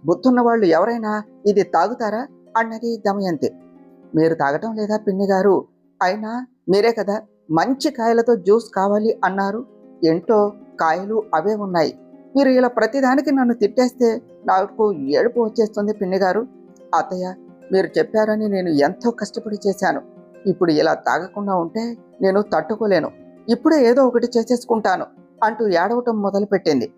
బుద్ధున్న వాళ్ళు ఎవరైనా ఇది తాగుతారా అన్నది దమయంతి. మీరు తాగటం లేదా పిన్ని గారు? అయినా మీరే కదా మంచి కాయలతో జ్యూస్ కావాలి అన్నారు. ఏంటో కాయలు అవే ఉన్నాయి. మీరు ఇలా ప్రతిదానికి నన్ను తిట్టేస్తే నాకు ఏడుపు వచ్చేస్తుంది పిన్ని గారు. అత్తయ్య, మీరు చెప్పారని నేను ఎంతో కష్టపడి చేశాను. ఇప్పుడు ఇలా తాగకుండా ఉంటే నేను తట్టుకోలేను. ఇప్పుడే ఏదో ఒకటి చేసేసుకుంటాను అంటూ ఏడవటం మొదలుపెట్టింది.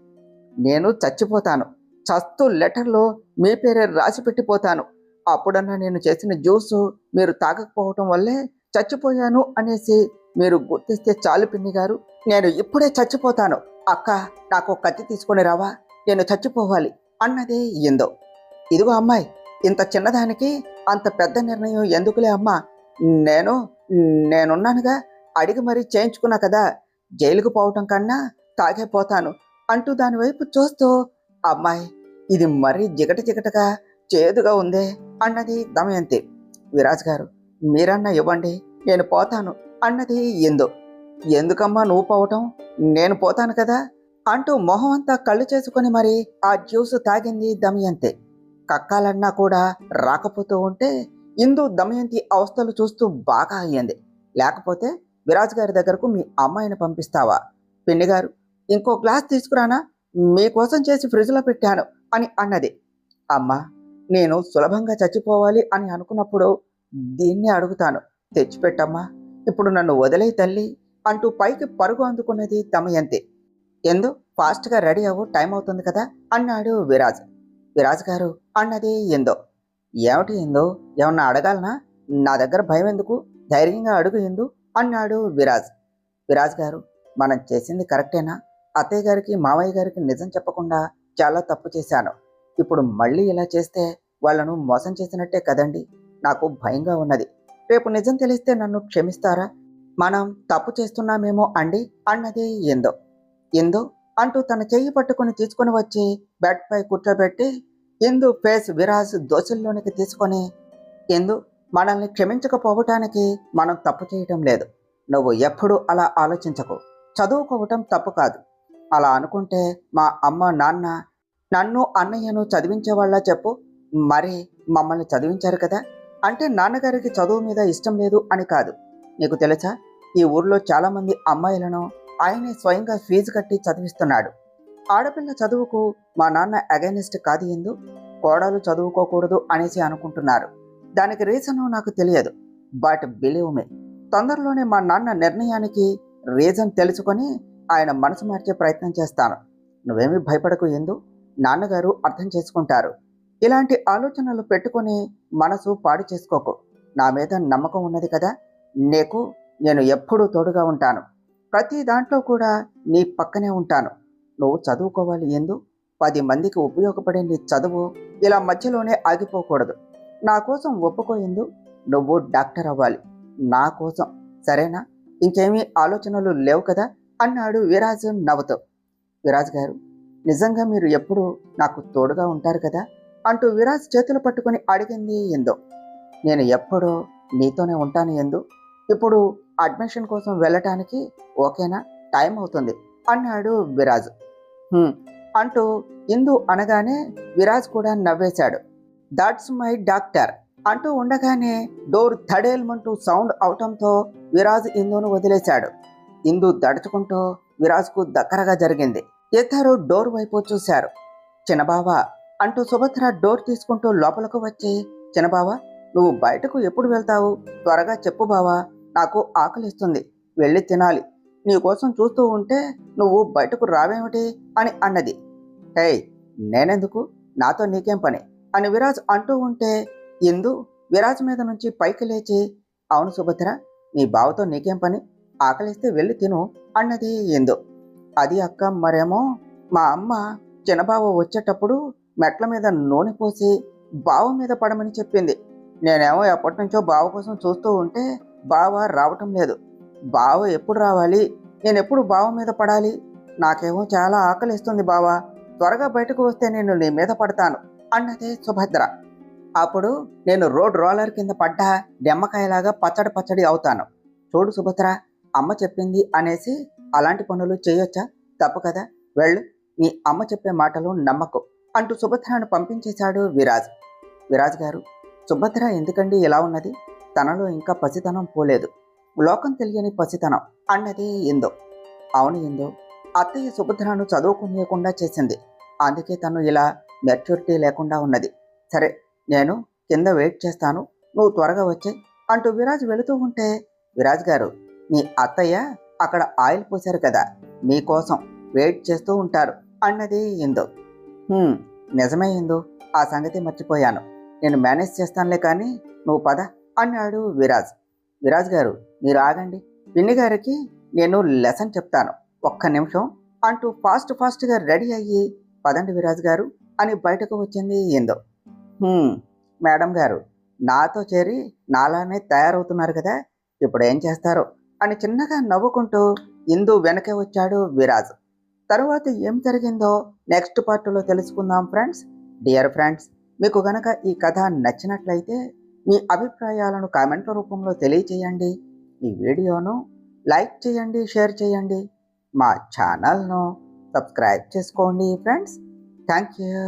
నేను చచ్చిపోతాను, చస్తూ లెటర్లో మీ పేరే రాసి పెట్టిపోతాను. అప్పుడన్నా నేను చేసిన జ్యూసు మీరు తాగకపోవటం వల్లే చచ్చిపోయాను అనేసి మీరు గుర్తిస్తే చాలు పిన్ని గారు. నేను ఇప్పుడే చచ్చిపోతాను. అక్క, నాకు కత్తి తీసుకొని రావా, నేను చచ్చిపోవాలి అన్నదే ఇందో. ఇదిగో అమ్మాయి, ఇంత చిన్నదానికి అంత పెద్ద నిర్ణయం ఎందుకులే అమ్మా, నేనున్నానుగా, అడిగి మరీ చేయించుకున్నా కదా, జైలుకు పోవటం కన్నా తాగే పోతాను అంటూ దాని వైపు చూస్తూ, అమ్మాయి ఇది మరీ జిగటగా చేదుగా ఉందే అన్నది దమయంతి. విరాజ్ గారు, మీరన్నా ఇవ్వండి, నేను పోతాను అన్నది ఇందు. ఎందుకమ్మా నువ్వు పోవటం, నేను పోతాను కదా అంటూ మొహం అంతా కళ్ళు చేసుకుని మరి ఆ జ్యూస్ తాగింది దమయంతి. కక్కాలన్నా కూడా రాకపోతూ ఉంటే ఇందు దమయంతి అవస్థలు చూస్తూ బాగా అయ్యింది. లేకపోతే విరాజ్ గారి దగ్గరకు మీ అమ్మాయిని పంపిస్తావా? పిన్ని గారు, ఇంకో గ్లాస్ తీసుకురానా, మీకోసం చేసి ఫ్రిడ్జ్లో పెట్టాను అని అన్నది. అమ్మా, నేను సులభంగా చచ్చిపోవాలి అని అనుకున్నప్పుడు దీన్ని అడుగుతాను, తెచ్చిపెట్టమ్మా, ఇప్పుడు నన్ను వదిలే తల్లి అంటూ పైకి పరుగు అందుకున్నది దమయంతి. ఎందు, ఫాస్ట్గా రెడీ అవ్వు, టైం అవుతుంది కదా అన్నాడు విరాజ్. విరాజ్ గారు అన్నది ఎందో. ఏమిటి ఎందో, ఏమన్నా అడగాలనా? నా దగ్గర భయం ఎందుకు, ధైర్యంగా అడుగు ఎందు అన్నాడు విరాజ్. విరాజ్ గారు, మనం చేసింది కరెక్టేనా? అత్తయ్య గారికి మామయ్య గారికి నిజం చెప్పకుండా చాలా తప్పు చేశాను. ఇప్పుడు మళ్ళీ ఇలా చేస్తే వాళ్ళను మోసం చేసినట్టే కదండి. నాకు భయంగా ఉన్నది. రేపు నిజం తెలిస్తే నన్ను క్షమిస్తారా? మనం తప్పు చేస్తున్నామేమో అండి అన్నది ఎందో. ఎందో అంటూ తన చెయ్యి పట్టుకుని తీసుకుని వచ్చి బెడ్ పై కూర్చోబెట్టి, ఇందు ఫేస్ విరాజ్ దోషుల్లోనికి తీసుకొని, ఇందు, మనల్ని క్షమించకపోవటానికి మనం తప్పు చేయటం లేదు. నువ్వు ఎప్పుడూ అలా ఆలోచించకు. చదువుకోవటం తప్పు కాదు. అలా అనుకుంటే మా అమ్మ నాన్న నన్ను అన్నయ్యను చదివించేవాళ్ళ చెప్పు. మరి మమ్మల్ని చదివించారు కదా. అంటే నాన్నగారికి చదువు మీద ఇష్టం లేదు అని కాదు. నీకు తెలుసా, ఈ ఊర్లో చాలామంది అమ్మాయిలను ఆయనే స్వయంగా ఫీజు కట్టి చదివిస్తున్నాడు. ఆడపిల్ల చదువుకు మా నాన్న అగైనిస్ట్ కాదు ఎందు, కోడలు చదువుకోకూడదు అనేసి అనుకుంటున్నారు. దానికి రీజను నాకు తెలియదు. బట్ బిలీవ్ మీ, తొందరలోనే మా నాన్న నిర్ణయానికి రీజన్ తెలుసుకొని ఆయన మనసు మార్చే ప్రయత్నం చేస్తాను. నువ్వేమీ భయపడకు ఎందు, నాన్నగారు అర్థం చేసుకుంటారు. ఇలాంటి ఆలోచనలు పెట్టుకొని మనసు పాడు చేసుకోకు. నా మీద నమ్మకం ఉన్నది కదా. నీకు నేను ఎప్పుడూ తోడుగా ఉంటాను. ప్రతి దాంట్లో కూడా నీ పక్కనే ఉంటాను. నువ్వు చదువుకోవాలి ఎందు. 10 మందికి ఉపయోగపడే నీ చదువు ఇలా మధ్యలోనే ఆగిపోకూడదు. నా కోసం ఒప్పుకో ఎందు. నువ్వు డాక్టర్ అవ్వాలి నా కోసం, సరేనా? ఇంకేమీ ఆలోచనలు లేవు కదా అన్నాడు విరాజ్ నవ్వుతూ. విరాజ్ గారు, నిజంగా మీరు ఎప్పుడు నాకు తోడుగా ఉంటారు కదా అంటూ విరాజ్ చేతులు పట్టుకుని అడిగింది ఎందు. నేను ఎప్పుడూ నీతోనే ఉంటాను ఎందు. ఇప్పుడు అడ్మిషన్ కోసం వెళ్ళటానికి ఓకేనా? టైం అవుతుంది అన్నాడు విరాజ్. అంటూ ఇందు అనగానే విరాజ్ కూడా నవ్వేశాడు. దట్స్ మై డాక్టర్ అంటూ ఉండగానే డోర్ థడేల్మంటూ సౌండ్ అవటంతో విరాజ్ ఇందును వదిలేశాడు. ఇందు దడుచుకుంటూ విరాజ్కు దగ్గరగా జరిగింది. ఇద్దరు డోర్ వైపు చూశారు. చిన్నబావా అంటూ సుభద్ర డోర్ తీసుకుంటూ లోపలకు వచ్చి, చిన్నబావా, నువ్వు బయటకు ఎప్పుడు వెళ్తావు? త్వరగా చెప్పు బావా, నాకు ఆకలిస్తుంది, వెళ్ళి తినాలి. నీకోసం చూస్తూ ఉంటే నువ్వు బయటకు రావేమిటి అని అన్నది. హే, నేనెందుకు, నాతో నీకేం పని అని విరాజ్ అంటూ ఉంటే ఇందు విరాజ్ మీద నుంచి పైకి లేచి, అవును సుభద్ర, నీ బావతో నీకేం పని? ఆకలిస్తే వెళ్ళి తిను అన్నది ఇందు. అది అక్క, మరేమో మా అమ్మ చిన్నబావ వచ్చేటప్పుడు మెట్ల మీద నూనె పోసి బావ మీద పడమని చెప్పింది. నేనేమో ఎప్పటి నుంచో బావ కోసం చూస్తూ ఉంటే బావ రావటం లేదు. బావ ఎప్పుడు రావాలి? నేను ఎప్పుడు బావ మీద పడాలి? నాకేమో చాలా ఆకలిస్తుంది బావా, త్వరగా బయటకు వస్తే నేను నీ మీద పడతాను అన్నదే సుభద్ర. అప్పుడు నేను రోడ్ రోలర్ కింద పడ్డా నిమ్మకాయలాగా పచ్చడి పచ్చడి అవుతాను. చూడు సుభద్ర, అమ్మ చెప్పింది అనేసి అలాంటి పనులు చేయొచ్చా? తప్పు కదా. వెళ్ళు, నీ అమ్మ చెప్పే మాటలు నమ్మకు అంటూ సుభద్రను పంపించేశాడు విరాజ్. విరాజ్ గారు, సుభద్ర ఎందుకండి ఇలా ఉన్నది? తనలో ఇంకా పసితనం పోలేదు, లోకం తెలియని పసితనం అన్నది ఇందు. అవును ఇందు, అత్తయ్య సుభద్రను చదువుకునేయకుండా చేసింది. అందుకే తను ఇలా మెచ్యూరిటీ లేకుండా ఉన్నది. సరే, నేను కింద వెయిట్ చేస్తాను, నువ్వు త్వరగా వచ్చే అంటూ విరాజ్ వెళుతూ ఉంటే, విరాజ్ గారు, మీ అత్తయ్య అక్కడ ఆయిల్ పోశారు కదా, మీకోసం వెయిట్ చేస్తూ ఉంటారు అన్నది ఇందు. నిజమే ఇందు, ఆ సంగతి మర్చిపోయాను. నేను మేనేజ్ చేస్తానులే కానీ నువ్వు పద అన్నాడు విరాజ్. విరాజ్ గారు, మీరు ఆగండి, పిన్ని గారికి నేను లెసన్ చెప్తాను, ఒక్క నిమిషం అంటూ ఫాస్ట్గా రెడీ అయ్యి, పదండి విరాజ్ గారు అని బయటకు వచ్చింది ఇందు. మేడం గారు నాతో చేరి నాలానే తయారవుతున్నారు కదా, ఇప్పుడు ఏం చేస్తారో అని చిన్నగా నవ్వుకుంటూ ఇందు వెనకే వచ్చాడు విరాజ్. తరువాత ఏం జరిగిందో నెక్స్ట్ పార్ట్లో తెలుసుకుందాం ఫ్రెండ్స్. డియర్ ఫ్రెండ్స్, మీకు గనక ఈ కథ నచ్చినట్లయితే మీ అభిప్రాయాలను కామెంట్ల రూపంలో తెలియచేయండి. ఈ వీడియోను లైక్ చేయండి, షేర్ చేయండి, మా ఛానల్ను సబ్స్క్రైబ్ చేసుకోండి ఫ్రెండ్స్. Thank you.